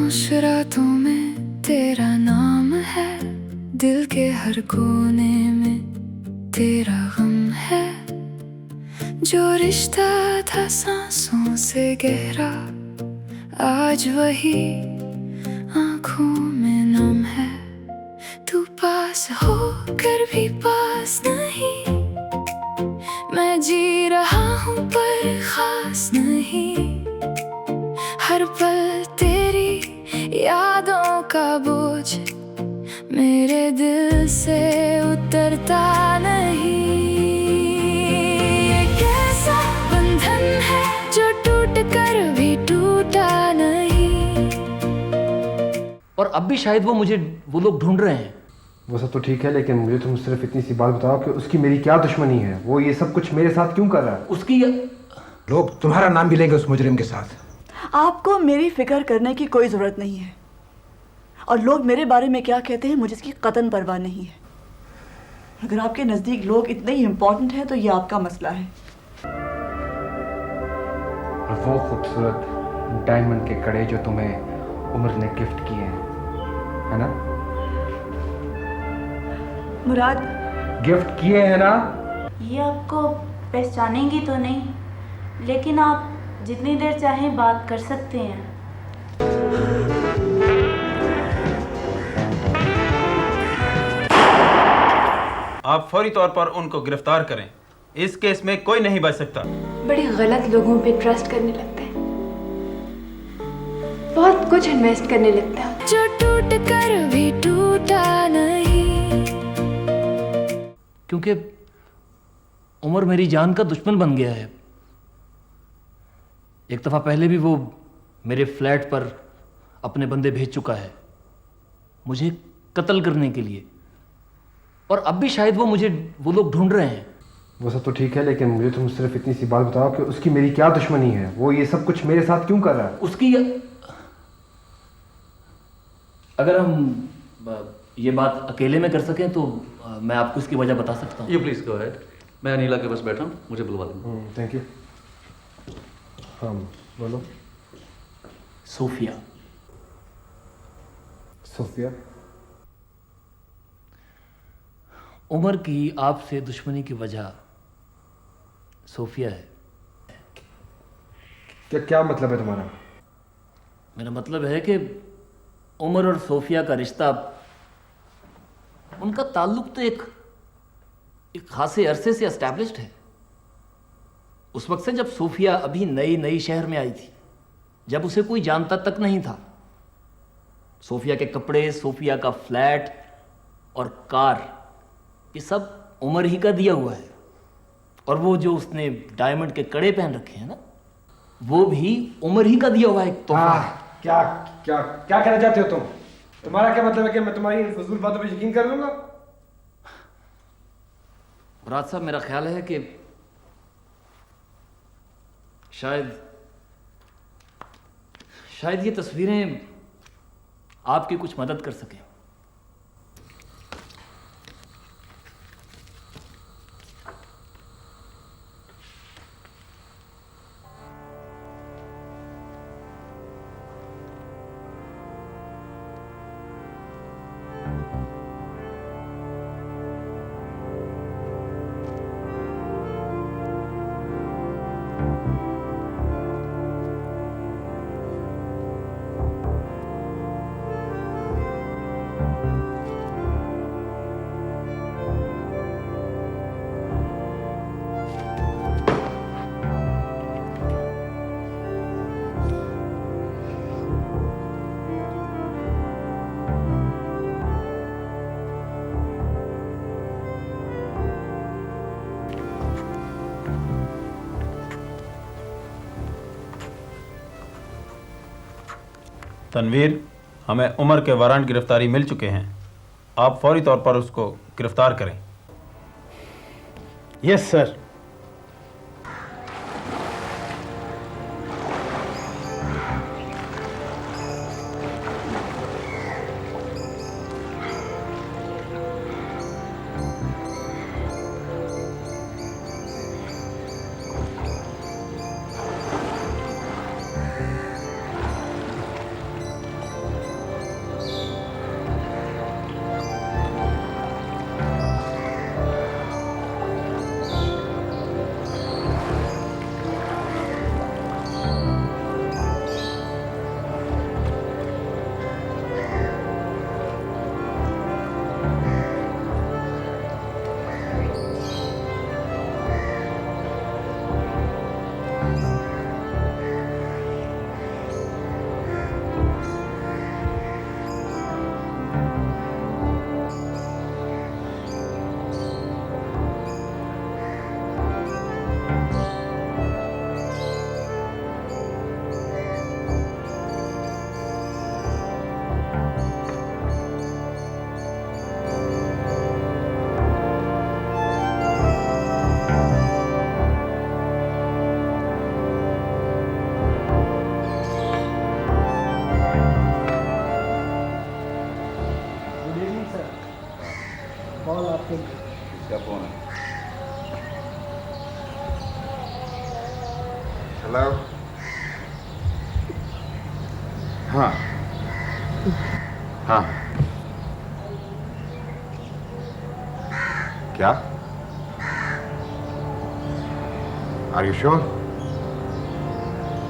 खामोश रातों में तेरा नाम है, दिल के हर कोने में तेरा गम है। जो रिश्ता था सांसों से गहरा, आज वही आंखों में नम है। तू पास होकर भी पास नहीं, मैं जी रहा हूँ पर खास नहीं। हर पल तेरी यादों का बोझ मेरे दिल से उतरता नहीं। ये कैसा बंधन है जो टूट कर भी टूटा नहीं। और अब भी शायद वो लोग ढूंढ रहे हैं। वो सब तो ठीक है, लेकिन मुझे तुम सिर्फ इतनी सी बात बताओ कि उसकी मेरी क्या दुश्मनी है? वो ये सब कुछ मेरे साथ क्यों कर रहा है? उसकी लोग तुम्हारा नाम भी लेंगे उस मुजरिम के साथ। आपको मेरी फिक्र करने की कोई ज़रूरत नहीं है, और लोग मेरे बारे में क्या कहते हैं मुझे इसकी कतन परवाह नहीं है। अगर आपके नज़दीक लोग इतने ही इम्पोर्टेंट हैं तो ये आपका मसला है। और वो खूबसूरत डायमंड के कड़े जो तुम्हें उम्र ने गिफ्ट किए हैं, है ना? मुराद, गिफ्ट किए हैं ना? ये आपको पहचानेंगी तो नहीं, लेकिन आप जितनी देर चाहें बात कर सकते हैं। आप फौरी तौर पर उनको गिरफ्तार करें। इस केस में कोई नहीं बच सकता। बड़े गलत लोगों पे ट्रस्ट करने लगते हैं, बहुत कुछ इन्वेस्ट करने लगता है जो टूट कर भी टूटा नहीं। क्योंकि उमर मेरी जान का दुश्मन बन गया है। एक दफ़ा पहले भी वो मेरे फ्लैट पर अपने बंदे भेज चुका है मुझे कत्ल करने के लिए, और अब भी शायद वो लोग ढूंढ रहे हैं। वो सब तो ठीक है, लेकिन मुझे तुम सिर्फ इतनी सी बात बताओ कि उसकी मेरी क्या दुश्मनी है? वो ये सब कुछ मेरे साथ क्यों कर रहा है? उसकी अगर हम ये बात अकेले में कर सकें तो मैं आपको इसकी वजह बता सकता हूँ। You please go ahead. मैं अनीला के पास बैठा हूँ, मुझे बुलवा दें। Thank you. हाँ बोलो। सोफिया। सोफिया? उमर की आपसे दुश्मनी की वजह सोफिया है। क्या मतलब है तुम्हारा? मेरा मतलब है कि उमर और सोफिया का रिश्ता, उनका ताल्लुक तो एक खासे अरसे से एस्टैब्लिश्ड है। उस वक्त से जब सोफिया अभी नई शहर में आई थी, जब उसे कोई जानता तक नहीं था। सोफिया के कपड़े, सोफिया का फ्लैट और कार, ये सब उमर ही का दिया हुआ है। और वो जो उसने डायमंड के कड़े पहन रखे हैं ना, वो भी उमर ही का दिया हुआ है एक तोहफा है। क्या क्या क्या कहना चाहते हो तुम? तुम्हारा क्या मतलब है कि मैं तुम्हारी इन फजूल बातों पे यकीन कर लूंगा? मुराद साहब, मेरा ख्याल है कि शायद ये तस्वीरें आपकी कुछ मदद कर सकें। तनवीर, हमें उमर के वारंट गिरफ्तारी मिल चुके हैं। आप फौरी तौर पर उसको गिरफ्तार करें। Yes sir. हेलो। हाँ हाँ, क्या? Are you sure?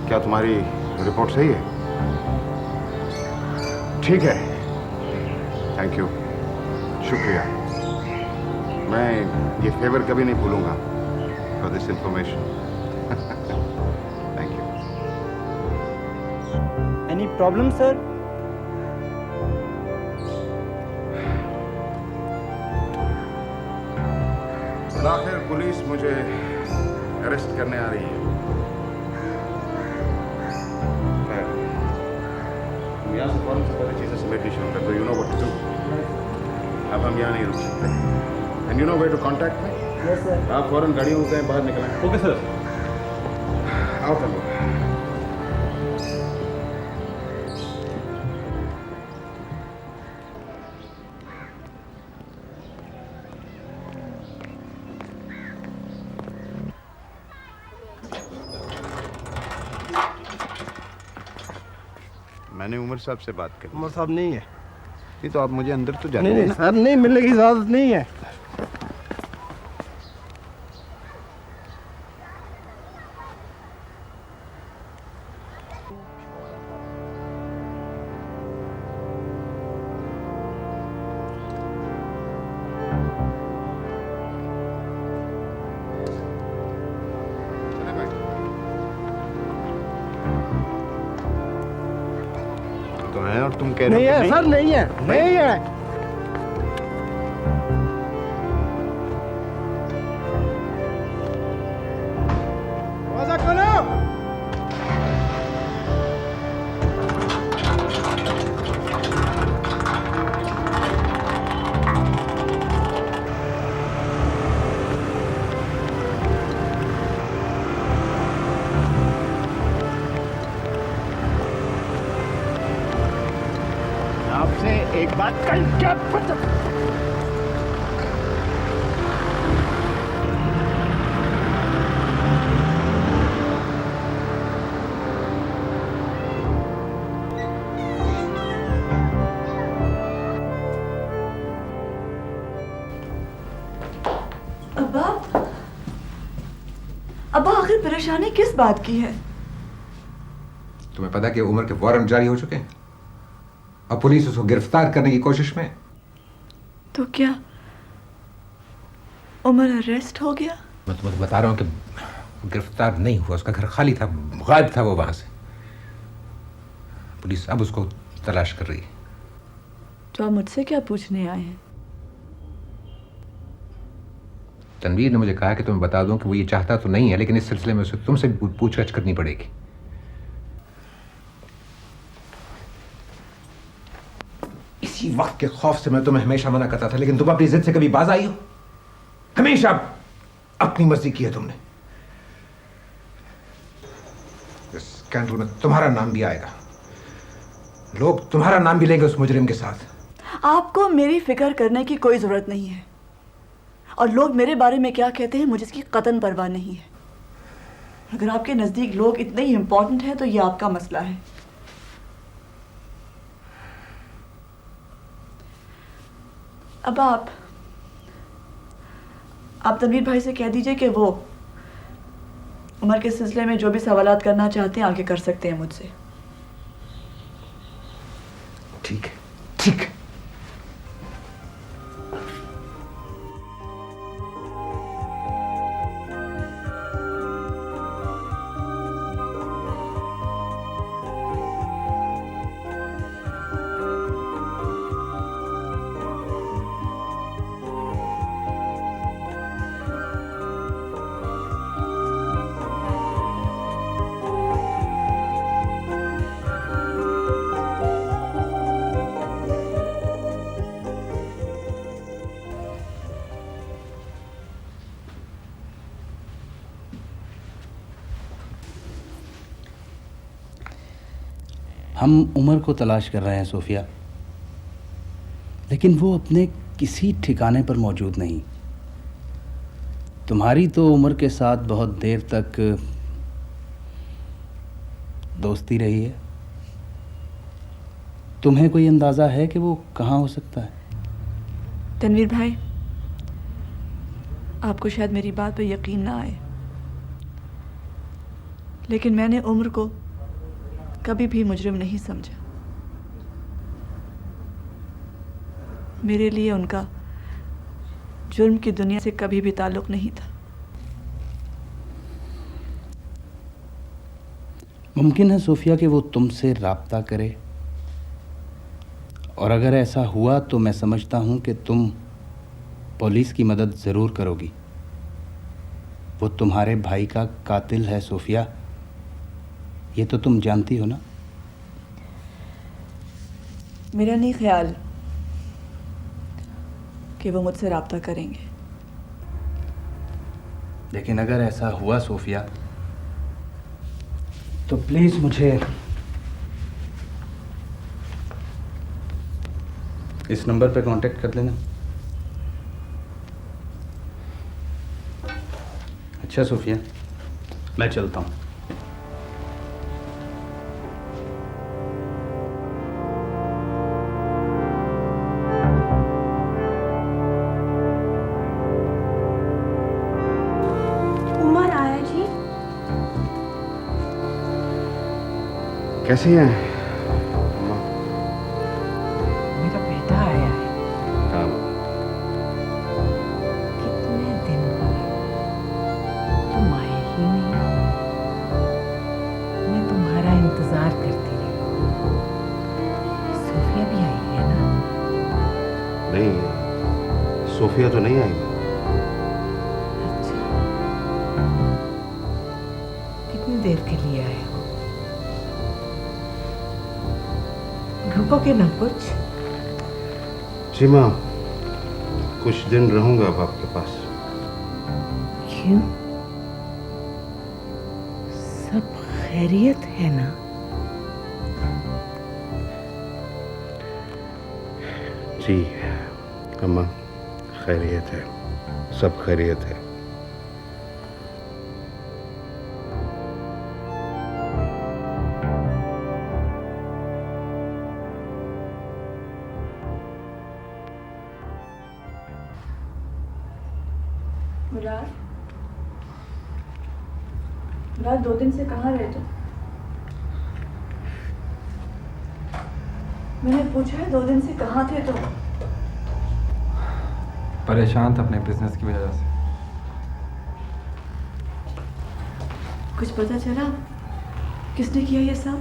क्या तुम्हारी रिपोर्ट सही है? ठीक है, थैंक यू, शुक्रिया। मैं ये फेवर कभी नहीं भूलूंगा for this information. Thank you. Any problem sir? आखिर पुलिस मुझे अरेस्ट करने आ रही है। तुम यहाँ से फौरन से पहले चीजें समेटनी शुरू कर दो। You know what to do. अब हम यहाँ नहीं रुक सकते। And you know where to contact me? Yes sir. आप फौरन गाड़ियों से बाहर निकलें। Okay sir. आओ चलो। मैंने उमर साहब से बात करी। उमर साहब नहीं है। नहीं तो आप मुझे अंदर तो जाने नहीं देना। सर, नहीं, मिलने की इजाजत नहीं है। चले भाई। तो है और तुम कह रहे नहीं हो कि है सर, नहीं है, नहीं है। दरवाजा खोलो। आपसे एक बात कल क्या पता। अब्बा आखिर परेशानी किस बात की है? तुम्हें पता कि उमर के वारंट जारी हो चुके हैं और पुलिस उसको गिरफ्तार करने की कोशिश में है। तो क्या उमर अरेस्ट हो गया? मैं तुम्हें बता रहा हूं कि गिरफ्तार नहीं हुआ, उसका घर खाली था, गायब था वो वहां से। पुलिस अब उसको तलाश कर रही है। तो आप मुझसे क्या पूछने आए हैं? तनवीर ने मुझे कहा कि तुम्हें बता दूं कि वो ये चाहता तो नहीं है, लेकिन इस सिलसिले में उसे तुमसे भी पूछताछ करनी पड़ेगी। इसी वक्त के खौफ से मैं तुम्हें हमेशा मना करता था, लेकिन तुम अपनी जिद से कभी बाज आई हो? हमेशा अपनी मर्जी की है तुमने। इस स्कैंडल में तुम्हारा नाम भी आएगा, लोग तुम्हारा नाम भी लेंगे उस मुजरिम के साथ। आपको मेरी फिक्र करने की कोई जरूरत नहीं है, और लोग मेरे बारे में क्या कहते हैं मुझे इसकी कतन परवाह नहीं है। अगर आपके नज़दीक लोग इतने ही इम्पोर्टेंट हैं तो ये आपका मसला है। अब आप तनवीर भाई से कह दीजिए कि वो उमर के सिलसिले में जो भी सवालात करना चाहते हैं आगे कर सकते हैं मुझसे। ठीक है, ठीक है। हम उमर को तलाश कर रहे हैं सोफिया, लेकिन वो अपने किसी ठिकाने पर मौजूद नहीं। तुम्हारी तो उमर के साथ बहुत देर तक दोस्ती रही है। तुम्हें कोई अंदाज़ा है कि वो कहाँ हो सकता है? तनवीर भाई, आपको शायद मेरी बात पे यकीन ना आए, लेकिन मैंने उम्र को कभी भी मुजरिम नहीं समझा। मेरे लिए उनका जुर्म की दुनिया से कभी भी ताल्लुक नहीं था। मुमकिन है सोफिया कि वो तुमसे राब्ता करे, और अगर ऐसा हुआ तो मैं समझता हूँ कि तुम पुलिस की मदद ज़रूर करोगी। वो तुम्हारे भाई का कातिल है सोफिया, ये तो तुम जानती हो ना? मेरा नहीं ख्याल कि वो मुझसे राब्ता करेंगे। लेकिन अगर ऐसा हुआ सोफिया, तो प्लीज़ मुझे इस नंबर पे कांटेक्ट कर लेना। अच्छा सोफिया, मैं चलता हूँ। उमर आया जी? कैसी हैं? मेरा बेटा आया है। हाँ। कितने दिन हुए तुम आए ही नहीं। मैं तुम्हारा इंतजार करती रही। सोफिया भी आई है ना? नहीं, सोफिया तो नहीं आई। अच्छा, कितनी देर के लिए आए हो? रुकोगे ना कुछ? जी माँ, कुछ दिन रहूंगा अब आपके पास। क्यों? सब खैरियत है ना? जी अम्मा, खैरियत है, सब खैरियत है। मुराद 2 दिन से कहाँ रहे तुम? मैंने पूछा है 2 दिन से कहाँ थे तुम? परेशान था अपने बिजनेस की वजह से। कुछ पता चला किसने किया ये सब?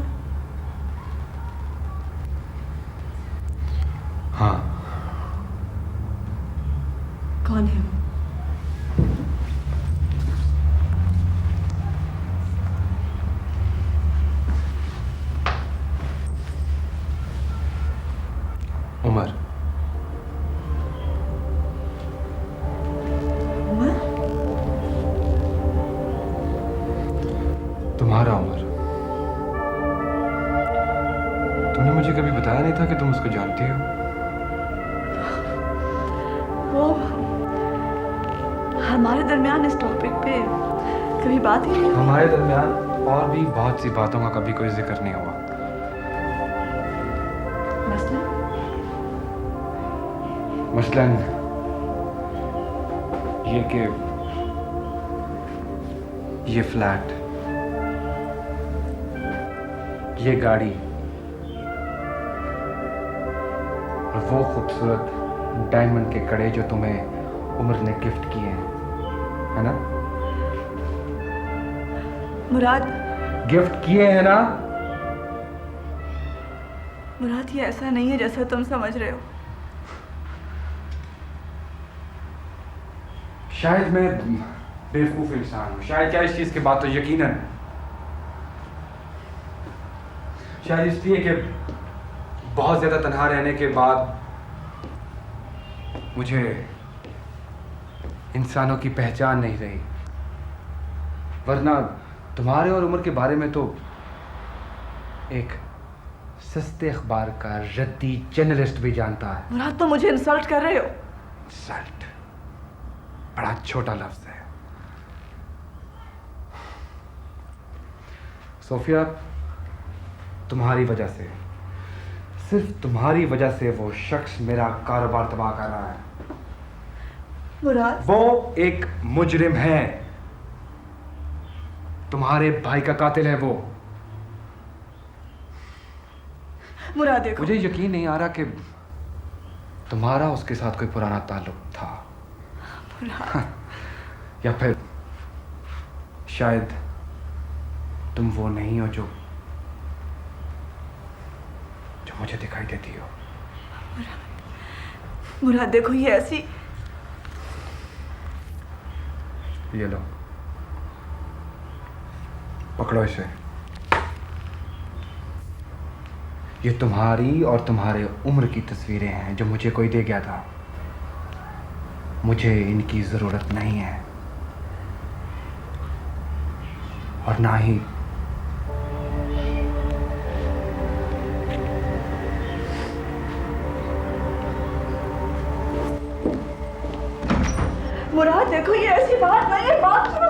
हाँ। कौन है वो? उमर। उमर? तुम्हारा उमर। तुमने मुझे कभी बताया नहीं था कि तुम उसको जानती हो। वो हमारे दरमियान इस टॉपिक पे कभी बात ही नहीं हुई। हमारे दरमियान और भी बहुत सी बातों का कभी कोई जिक्र नहीं हुआ। मसलन ये कि ये फ्लैट, ये गाड़ी और वो खूबसूरत डायमंड के कड़े जो तुम्हें उमर ने गिफ्ट किए हैं, है ना? मुराद, गिफ्ट किए हैं ना? मुराद, ये ऐसा नहीं है जैसा तुम समझ रहे हो। शायद मैं बेवकूफ़ इंसान हूँ, शायद क्या इस चीज़ की बात तो यकीनन, शायद इसलिए कि बहुत ज़्यादा तन्हा रहने के बाद मुझे इंसानों की पहचान नहीं रही, वरना तुम्हारे और उमर के बारे में तो एक सस्ते अखबार का रद्दी जर्नलिस्ट भी जानता है। मुराद, तुम मुझे इंसल्ट कर रहे हो। इंसल्ट बड़ा छोटा लफ्ज है। सोफिया, तुम्हारी वजह से, सिर्फ तुम्हारी वजह से वो शख्स मेरा कारोबार तबाह कर रहा है। मुराद, वो एक मुजरिम है, तुम्हारे भाई का कातिल है वो। मुराद देखो, मुझे यकीन नहीं आ रहा कि तुम्हारा उसके साथ कोई पुराना ताल्लुक था। या फिर शायद तुम वो नहीं हो जो मुझे दिखाई देती हो। मुराद देखो, ये ऐसी, ये लो, पकड़ो इसे। ये तुम्हारी और तुम्हारे उम्र की तस्वीरें हैं जो मुझे कोई दे गया था। मुझे इनकी जरूरत नहीं है और ना ही मुराद देखो, ये ऐसी बात नहीं है, बात सुनो।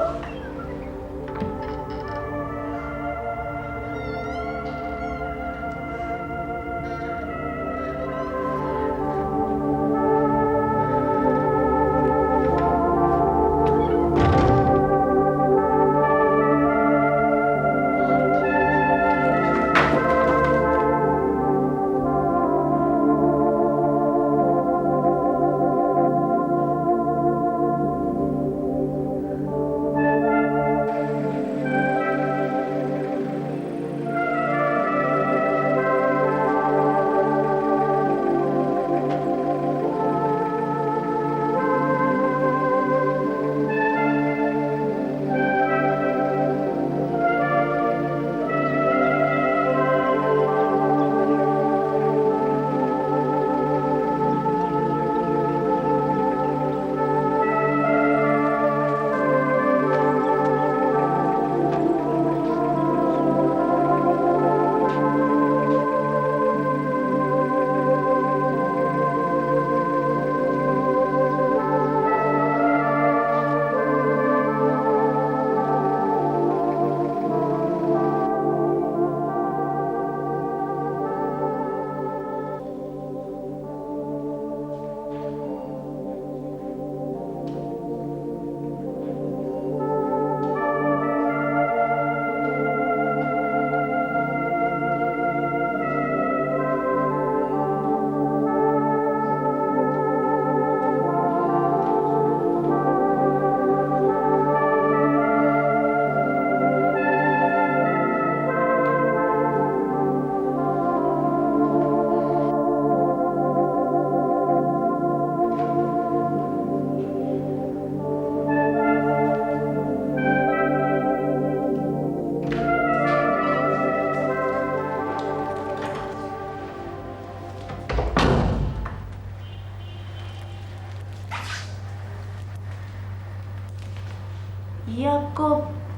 ये आपको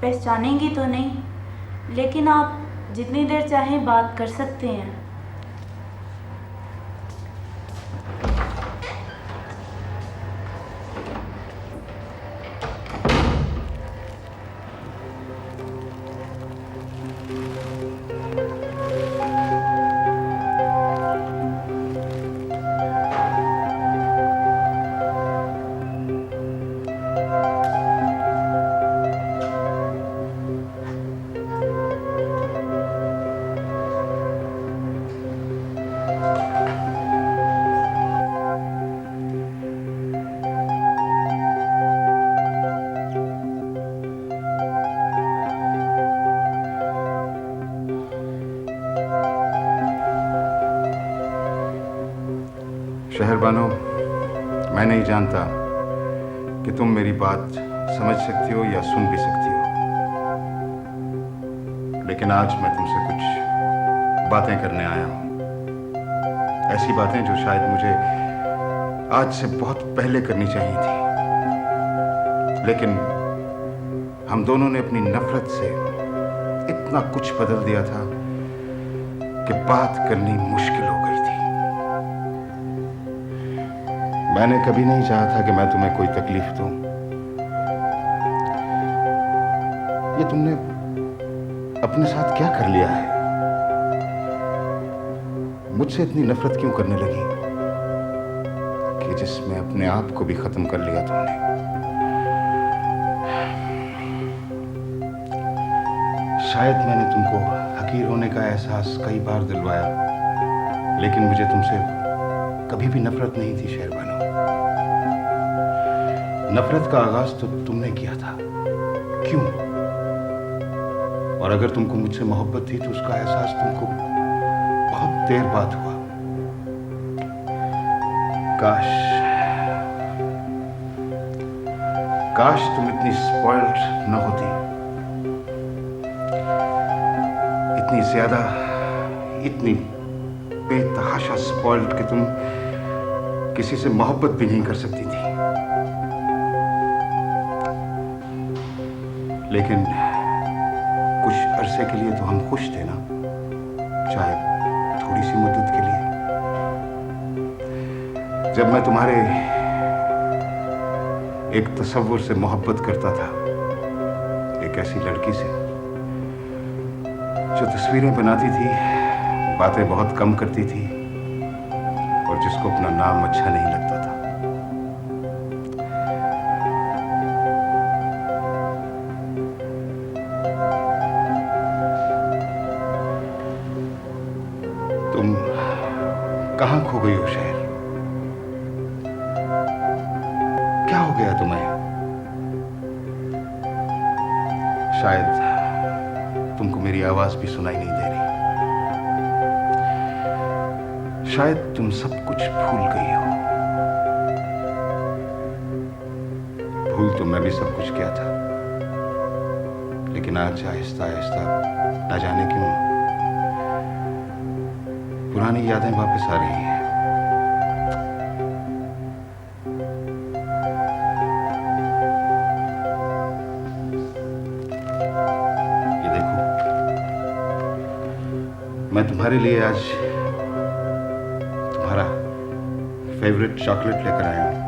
पहचानेंगी तो नहीं, लेकिन आप जितनी देर चाहें बात कर सकते हैं। शहरबानो, मैं नहीं जानता कि तुम मेरी बात समझ सकती हो या सुन भी सकती हो, लेकिन आज मैं तुमसे कुछ बातें करने आया हूं। ऐसी बातें जो शायद मुझे आज से बहुत पहले करनी चाहिए थी, लेकिन हम दोनों ने अपनी नफरत से इतना कुछ बदल दिया था कि बात करनी मुश्किल हो गई थी। मैंने कभी नहीं चाहा था कि मैं तुम्हें कोई तकलीफ दूं। ये तुमने अपने साथ क्या कर लिया है? मुझसे इतनी नफरत क्यों करने लगी कि जिसमें अपने आप को भी खत्म कर लिया तुमने? शायद मैंने तुमको हकीर होने का एहसास कई बार दिलवाया, लेकिन मुझे तुमसे कभी भी नफरत नहीं थी शेरबानो। नफरत का आगाज तो तुमने किया था। क्यों? और अगर तुमको मुझसे मोहब्बत थी तो उसका एहसास तुमको बहुत देर बाद हुआ। काश तुम इतनी स्पॉइल्ड न होती, इतनी ज्यादा, इतनी बेतहाशा स्पॉइल्ड कि तुम किसी से मोहब्बत भी नहीं कर सकती थी। लेकिन कुछ अरसे के लिए तो हम खुश थे ना, चाहे थोड़ी सी मुद्दत के लिए। जब मैं तुम्हारे एक तस्वुर से मोहब्बत करता था, एक ऐसी लड़की से जो तस्वीरें बनाती थी, बातें बहुत कम करती थी और जिसको अपना नाम अच्छा नहीं लगता था। तुम कहां खो गई हो शहर? क्या हो गया तुम्हें? शायद तुमको मेरी आवाज भी सुनाई नहीं दे रही। शायद तुम सब कुछ भूल गई हो। भूल तो मैं भी सब कुछ किया था, लेकिन आज आहिस्ता आहिस्ता ना जाने क्यों पुरानी यादें वापस आ रही हैं। ये देखो, मैं तुम्हारे लिए आज तुम्हारा फेवरेट चॉकलेट लेकर आया हूं।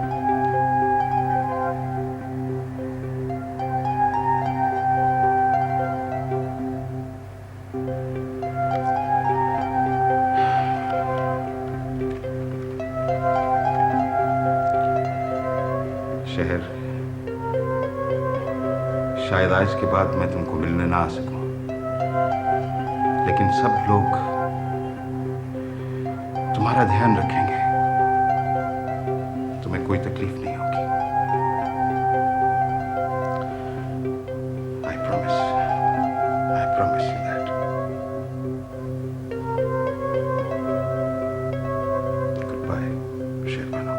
शहर, शायद आज के बाद मैं तुमको मिलने ना आ सकूं, लेकिन सब लोग तुम्हारा ध्यान रखेंगे। तुम्हें कोई तकलीफ नहीं होगी। I promise you that. Goodbye, Sherbano.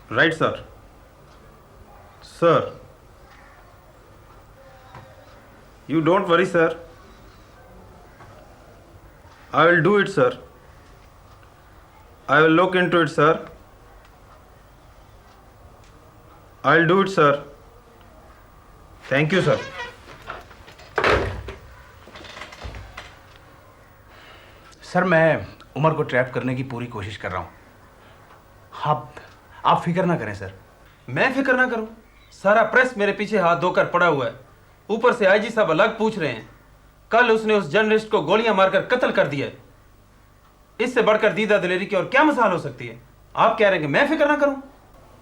Right, sir. Sir. You don't worry, sir. I will do it, sir. I will look into it, sir. I'll do it, sir. Thank you, sir. Sir, मैं उमर को trap करने की पूरी कोशिश कर रहा हूँ। आप फिक्र ना करें सर। मैं फिक्र ना करूं? सारा प्रेस मेरे पीछे हाथ धोकर पड़ा हुआ है। ऊपर से आईजी साहब अलग पूछ रहे हैं। कल उसने उस जर्नलिस्ट को गोलियां मारकर कत्ल कर दिया है। इससे बढ़कर दीदा दिलेरी की और क्या मिसाल हो सकती है? आप कह रहे हैं कि मैं फिक्र ना करूं?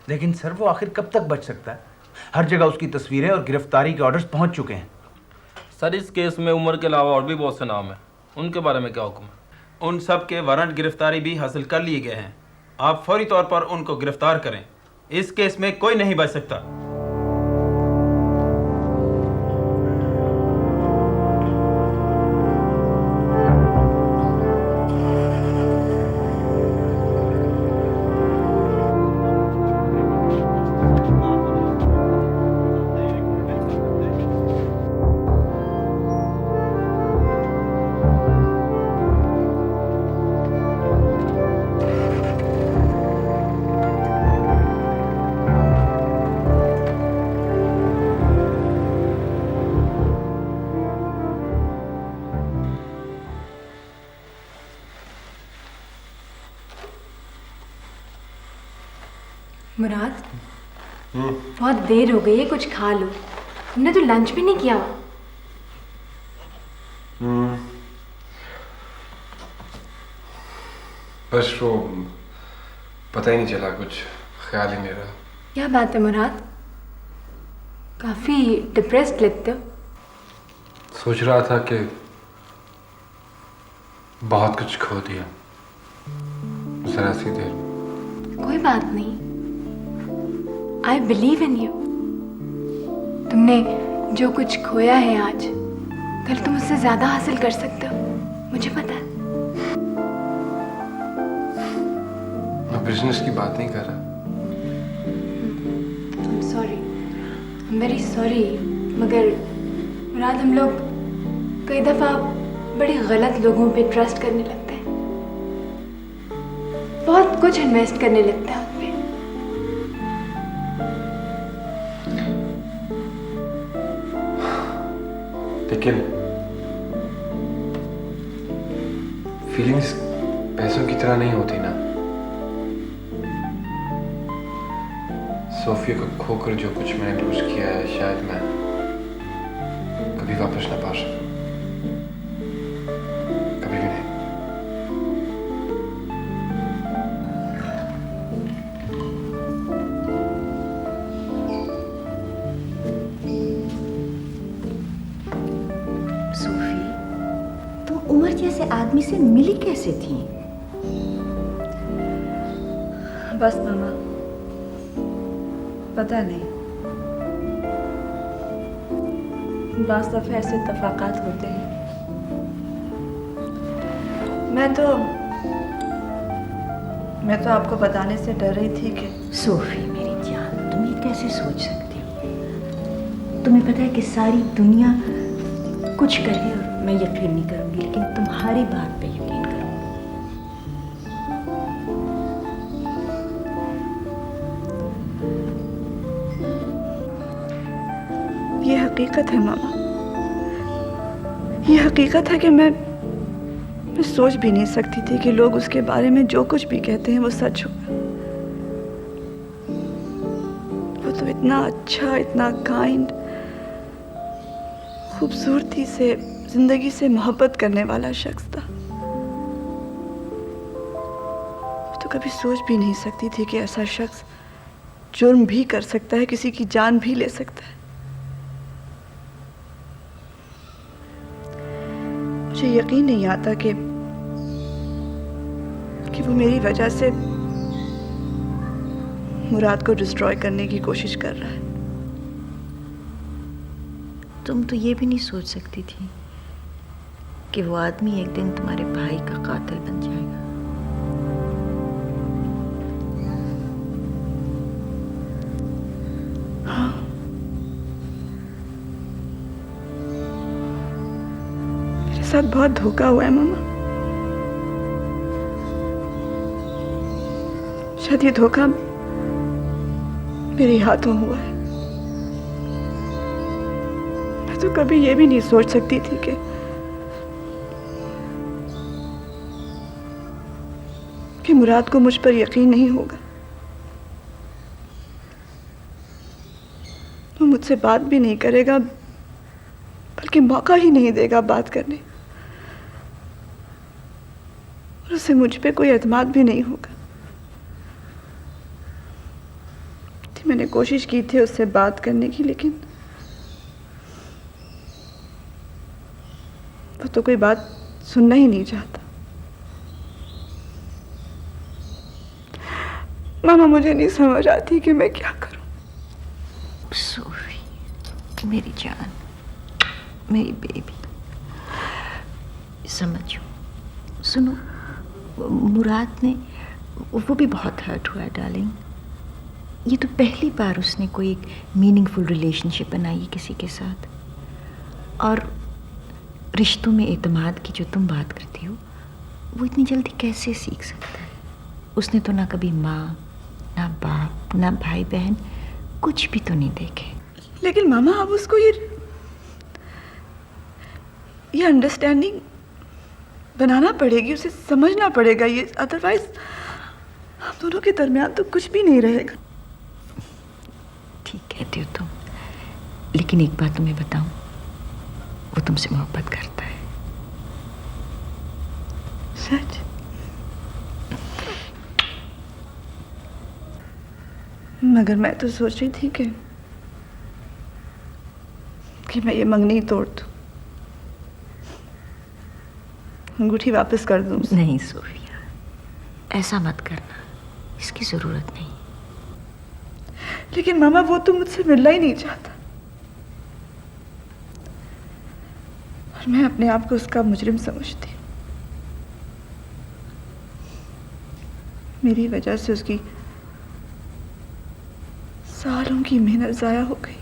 लेकिन सर, वो आखिर कब तक बच सकता है? हर जगह उसकी तस्वीरें और गिरफ्तारी के ऑर्डर्स पहुंच चुके हैं। सर, इस केस में उमर के अलावा और भी बहुत से नाम हैं। उनके बारे में क्या हुक्म है? उन सब के वारंट गिरफ्तारी भी हासिल कर लिए गए हैं। आप फौरी तौर पर उनको गिरफ्तार करें। इस केस में कोई नहीं बच सकता। मुराद, बहुत देर हो गई है, कुछ खा लो। तुमने तो लंच भी नहीं किया। बस वो पता ही नहीं चला, कुछ ख्याल ही नहीं रहा। क्या बात है मुराद, काफी डिप्रेस्ड लगते हो। सोच रहा था कि बहुत कुछ खो दिया जरा सी देर। कोई बात नहीं, आई बिलीव इन यू। तुमने जो कुछ खोया है आज, कल तुम उससे ज्यादा हासिल कर सकते हो, मुझे पता है। मैं बिजनेस की बात नहीं कर रहा। I'm sorry, I'm very sorry, मगर मुराद, हम लोग कई दफा बड़े गलत लोगों पे ट्रस्ट करने लगते हैं, बहुत कुछ इन्वेस्ट करने लगते हैं उन पे। लेकिन फीलिंग्स पैसों की तरह नहीं होती ना। सोफिया को खोकर जो कुछ मैंने लूज किया है, शायद मैं कभी वापस ना पा सकूं। कभी भी नहीं। सोफी, तुम उमर जैसे आदमी से मिली कैसे थी? बस मामा, पता नहीं, बास दफे ऐसे इत्तेफाकात होते हैं। मैं तो आपको बताने से डर रही थी कि सोफी मेरी जान, तुम ये कैसे सोच सकती हो? तुम्हें पता है कि सारी दुनिया कुछ कहे और मैं यकीन नहीं करूंगी, लेकिन तुम्हारी बात पे यकीन करूंगी। ये हकीकत है मामा, ये हकीकत है कि मैं सोच भी नहीं सकती थी कि लोग उसके बारे में जो कुछ भी कहते हैं वो सच होगा। वो तो इतना अच्छा, इतना काइंड, खूबसूरती से जिंदगी से मोहब्बत करने वाला शख्स था। तो कभी सोच भी नहीं सकती थी कि ऐसा शख्स जुर्म भी कर सकता है, किसी की जान भी ले सकता है। मुझे यकीन नहीं आता कि वो मेरी वजह से मुराद को डिस्ट्रॉय करने की कोशिश कर रहा है। तुम तो ये भी नहीं सोच सकती थी कि वो आदमी एक दिन तुम्हारे भाई का कातिल बन जाएगा। साथ बहुत धोखा हुआ है मामा। शायद ये धोखा मेरे हाथों हुआ है। मैं तो कभी ये भी नहीं सोच सकती थी कि मुराद को मुझ पर यकीन नहीं होगा। वो मुझसे बात भी नहीं करेगा, बल्कि मौका ही नहीं देगा बात करने, और उसे मुझ पे कोई एतमाद भी नहीं होगा। मैंने कोशिश की थी उससे बात करने की, लेकिन वो तो कोई बात सुनना ही नहीं चाहता। मामा, मुझे नहीं समझ आती कि मैं क्या करूं। सोफी, मेरी जान, मेरी बेबी, समझो। सुनो, मुराद ने, वो भी बहुत हर्ट हुआ है डार्लिंग। ये तो पहली बार उसने कोई एक मीनिंगफुल रिलेशनशिप बनाई है किसी के साथ। और रिश्तों में एतमाद की जो तुम बात करती हो, वो इतनी जल्दी कैसे सीख सकता है? उसने तो ना कभी माँ, ना बाप, ना भाई बहन, कुछ भी तो नहीं देखे। लेकिन मामा, अब उसको ये अंडरस्टैंडिंग बनाना पड़ेगी, उसे समझना पड़ेगा ये, अदरवाइज हम दोनों के दरमियान तो कुछ भी नहीं रहेगा। ठीक कहते हो तुम, लेकिन एक बात तुम्हें बताऊं, वो तुमसे मोहब्बत करता है। सच? मगर मैं तो सोच रही थी कि मैं ये मंगनी तोड़ दूं, अंगूठी वापस कर दूं। नहीं सोफिया, ऐसा मत करना, इसकी जरूरत नहीं। लेकिन मामा, वो तो मुझसे मिलना ही नहीं चाहता, और मैं अपने आप को उसका मुजरिम समझती हूँ। मेरी वजह से उसकी सालों की मेहनत जाया हो गई।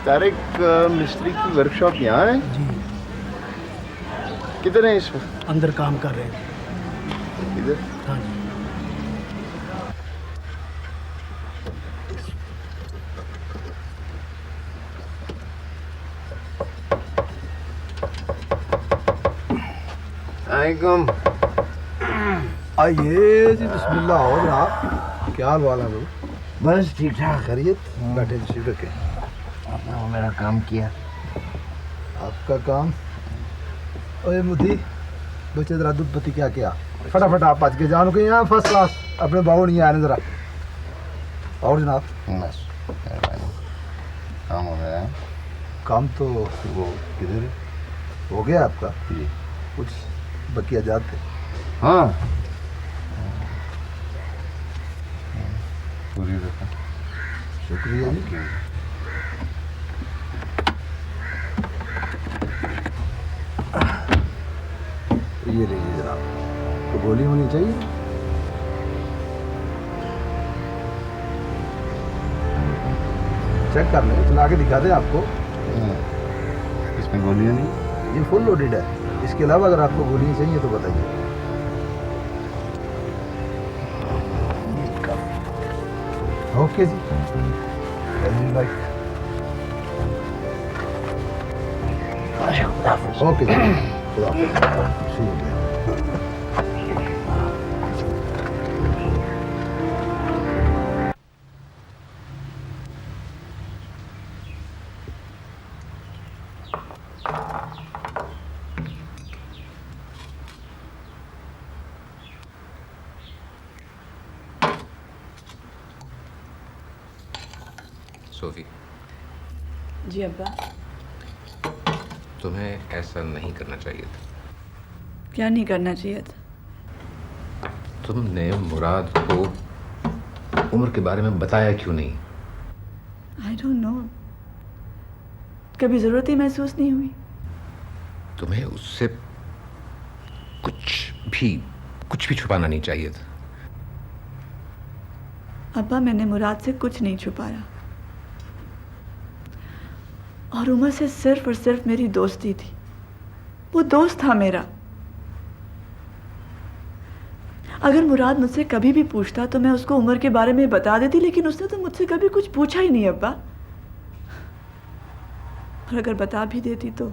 तारिक मिस्त्री की वर्कशॉप यहाँ है जी। किधर है इस वक्त? अंदर काम कर रहे हैं। इधर? हाँ जी। आइकुम। आइए जी, बिस्मिल्लाह। हो जनाब, क्या हाल वाला है? बस ठीक ठाक। खैरियत? बैठे तशरीफ रखे। आपने मेरा काम किया। आपका काम? ओए मुदी, बच्चे जरा दूध पत्ती क्या किया? फटाफट आप आज के जानो के यहाँ फर्स्ट क्लास अपने बाबू नहीं आने जरा। और जनाब? बस काम हो गया है। काम तो वो किधर है? हो गया आपका? जी। कुछ बकिया जाते? हाँ पूरी रखा। शुक्रिया जी। ये लीजिए जनाब, तो गोली होनी चाहिए। चेक कर लें, चला के दिखा दें आपको। इसमें गोलियां नहीं? ये फुल लोडेड है। इसके अलावा अगर आपको गोलियां चाहिए तो बताइए। ओके जी, ओके जी, खुदा हाफिज़। सोफी, जी अब्बा। तुम्हें ऐसा नहीं करना चाहिए था। क्या नहीं करना चाहिए था? तुमने मुराद को उम्र के बारे में बताया क्यों नहीं? आई डोंट नो, कभी ज़रूरत ही महसूस नहीं हुई। तुम्हें उससे कुछ भी छुपाना नहीं चाहिए था। अब्बा, मैंने मुराद से कुछ नहीं छुपाया, और उमर से सिर्फ और सिर्फ मेरी दोस्ती थी। वो दोस्त था मेरा। अगर मुराद मुझसे कभी भी पूछता तो मैं उसको उमर के बारे में बता देती, लेकिन उसने तो मुझसे कभी कुछ पूछा ही नहीं अब्बा। और अगर बता भी देती तो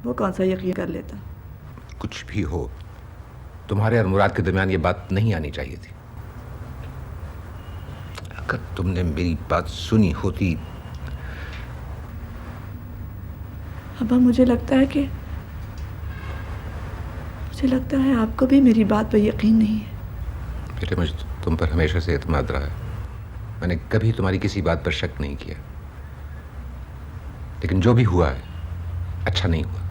वो कौन सा यकीन कर लेता। कुछ भी हो, तुम्हारे और मुराद के दरमियान ये बात नहीं आनी चाहिए थी। अगर तुमने मेरी बात सुनी होती। अब्बा, मुझे लगता है आपको भी मेरी बात पर यकीन नहीं है। बेटे, मुझे तुम पर हमेशा से एतमाद रहा है। मैंने कभी तुम्हारी किसी बात पर शक नहीं किया, लेकिन जो भी हुआ है अच्छा नहीं हुआ।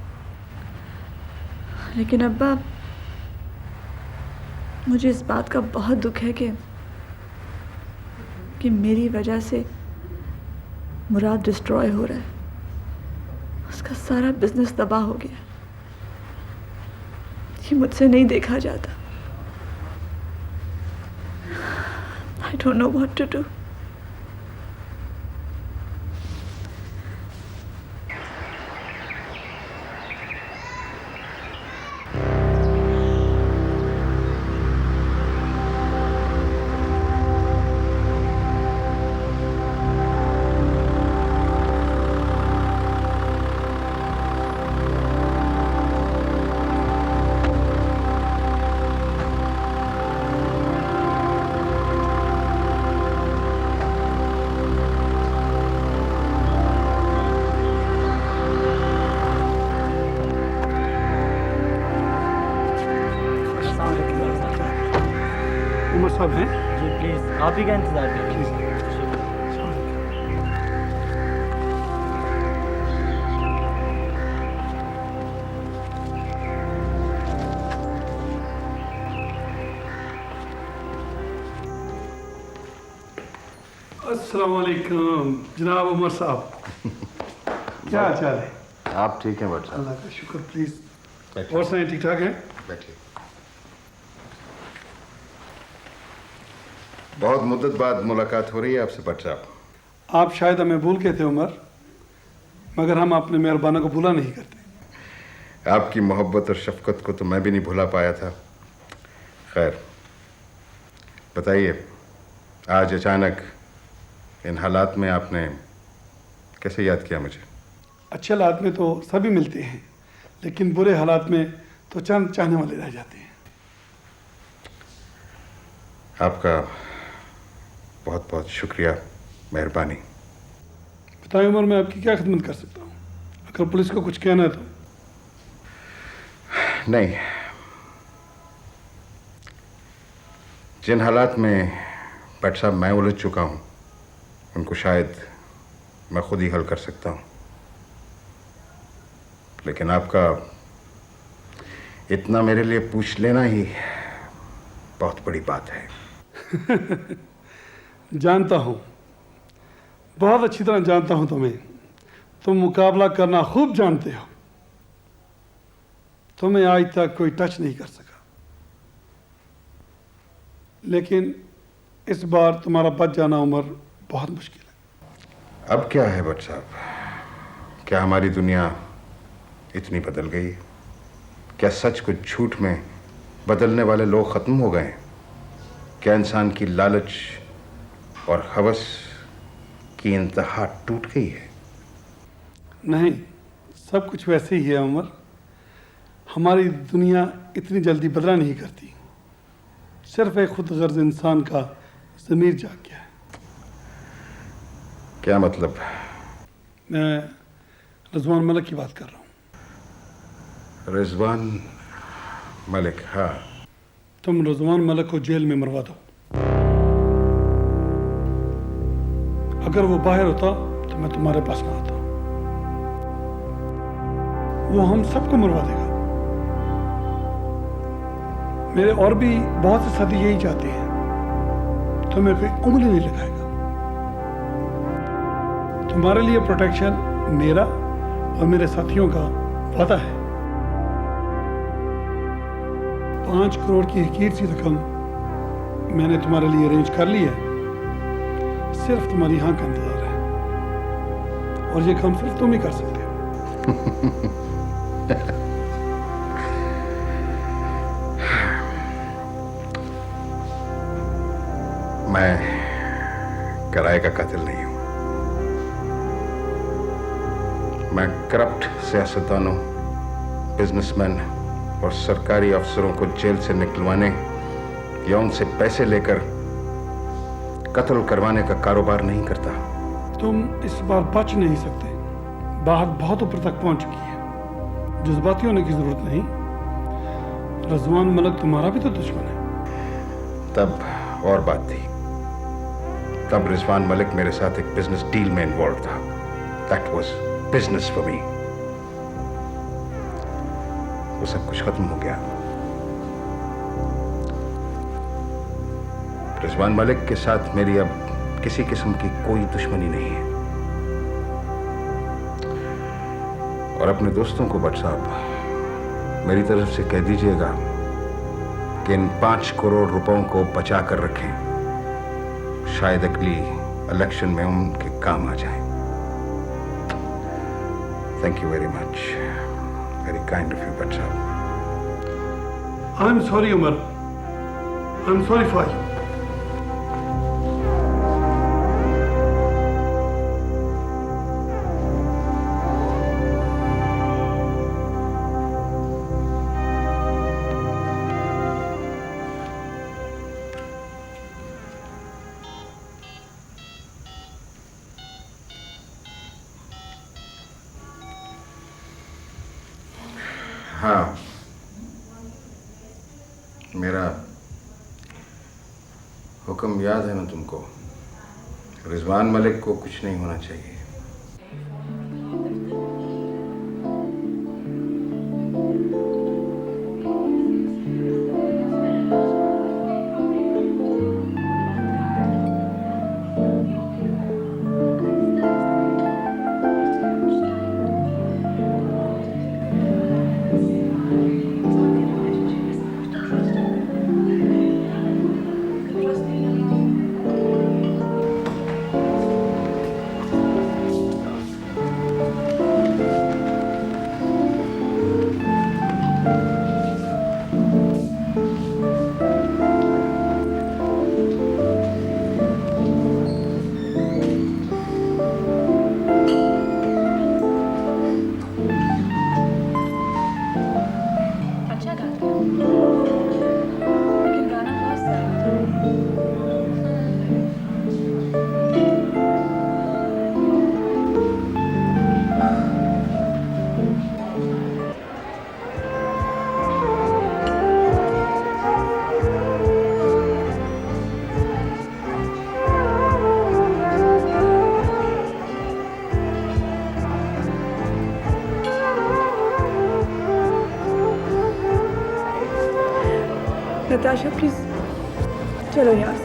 लेकिन अब्बा, मुझे इस बात का बहुत दुख है कि मेरी वजह से मुराद डिस्ट्रॉय हो रहा है। उसका सारा बिजनेस तबाह हो गया। ये मुझसे नहीं देखा जाता। I don't know what to do. Umar साहब हैं? जी प्लीज़, आप ही का इंतज़ार करिए। अस्सलाम वालेकुम जनाब उमर साहब, क्या हाल चाल है? आप ठीक हैं भट्ट साहब? अल्लाह का शुक्र। प्लीज और सुनाइए, ठीक ठाक है? बैठिए। बहुत मुद्दत बाद मुलाकात हो रही है आपसे भट्ट साहब। आप शायद हमें भूल गए थे उमर, मगर हम अपने मेहरबानों को भूला नहीं करते। आपकी मोहब्बत और शफकत को तो मैं भी नहीं भुला पाया था। खैर बताइए, आज अचानक इन हालात में आपने कैसे याद किया मुझे? अच्छे हालात में तो सभी मिलते हैं, लेकिन बुरे हालात में तो चंद चाहने वाले रह जाते हैं। आपका बहुत बहुत शुक्रिया, मेहरबानी। बताएं उमर, मैं आपकी क्या खिदमत कर सकता हूँ? अगर पुलिस को कुछ कहना है तो? नहीं, जिन हालात में भट्ट साहब मैं उलझ चुका हूँ उनको शायद मैं खुद ही हल कर सकता हूँ, लेकिन आपका इतना मेरे लिए पूछ लेना ही बहुत बड़ी बात है। जानता हूँ, बहुत अच्छी तरह जानता हूँ तुम्हें। तुम मुकाबला करना खूब जानते हो। तुम्हें आज तक कोई टच नहीं कर सका, लेकिन इस बार तुम्हारा बच जाना उमर बहुत मुश्किल है। अब क्या है भट्ट साहब, क्या हमारी दुनिया इतनी बदल गई? क्या सच को झूठ में बदलने वाले लोग खत्म हो गए? क्या इंसान की लालच और हवस की इंतहा टूट गई है? नहीं, सब कुछ वैसे ही है उमर। हमारी दुनिया इतनी जल्दी बदला नहीं करती। सिर्फ एक खुद गर्ज इंसान का ज़मीर जाग गया है। क्या मतलब? मैं रिजवान मलिक की बात कर रहा हूँ। रिजवान मलिक? हाँ। तुम रिजवान मलिक को जेल में मरवा दो। अगर वो बाहर होता तो मैं तुम्हारे पास ना आता। वो हम सबको मरवा देगा। मेरे और भी बहुत से साथी यही चाहते हैं। तुम्हें कोई उंगली नहीं लगाएगा। तुम्हारे लिए प्रोटेक्शन मेरा और मेरे साथियों का वादा है। 5 करोड़ की हकीर सी रकम मैंने तुम्हारे लिए अरेंज कर ली है। सिर्फ तुम्हारी हाँ का इंतजार है, और ये काम सिर्फ तुम ही कर सकते हो। मैं किराए का कातिल नहीं हूं। मैं करप्ट सियासतदानों, बिजनेसमैन और सरकारी अफसरों को जेल से निकलवाने या उनसे पैसे लेकर कत्ल करवाने का कारोबार नहीं करता। तुम इस बार बच नहीं सकते। बात बहुत ऊपर तक पहुंच चुकी है। जज्बाती होने की जरूरत नहीं। रिजवान मलिक तुम्हारा भी तो दुश्मन है। तब और बात थी। तब रिजवान मलिक मेरे साथ एक बिजनेस डील में इन्वॉल्व था। That was business for me. वो सब कुछ खत्म हो गया। रिजवान मलिक के साथ मेरी अब किसी किस्म की कोई दुश्मनी नहीं है। और अपने दोस्तों को भट्ट साहब मेरी तरफ से कह दीजिएगा कि इन 5 करोड़ रुपयों को बचा कर रखें। शायद अगली इलेक्शन में उनके काम आ जाए। Thank you very much. Very kind of you Bhatt साहब। I am sorry Umar. I am sorry for you. हाँ, मेरा हुक्म याद है ना तुमको? रिजवान मलिक को कुछ नहीं होना चाहिए। नताशा प्लीज चलो यहाँ से।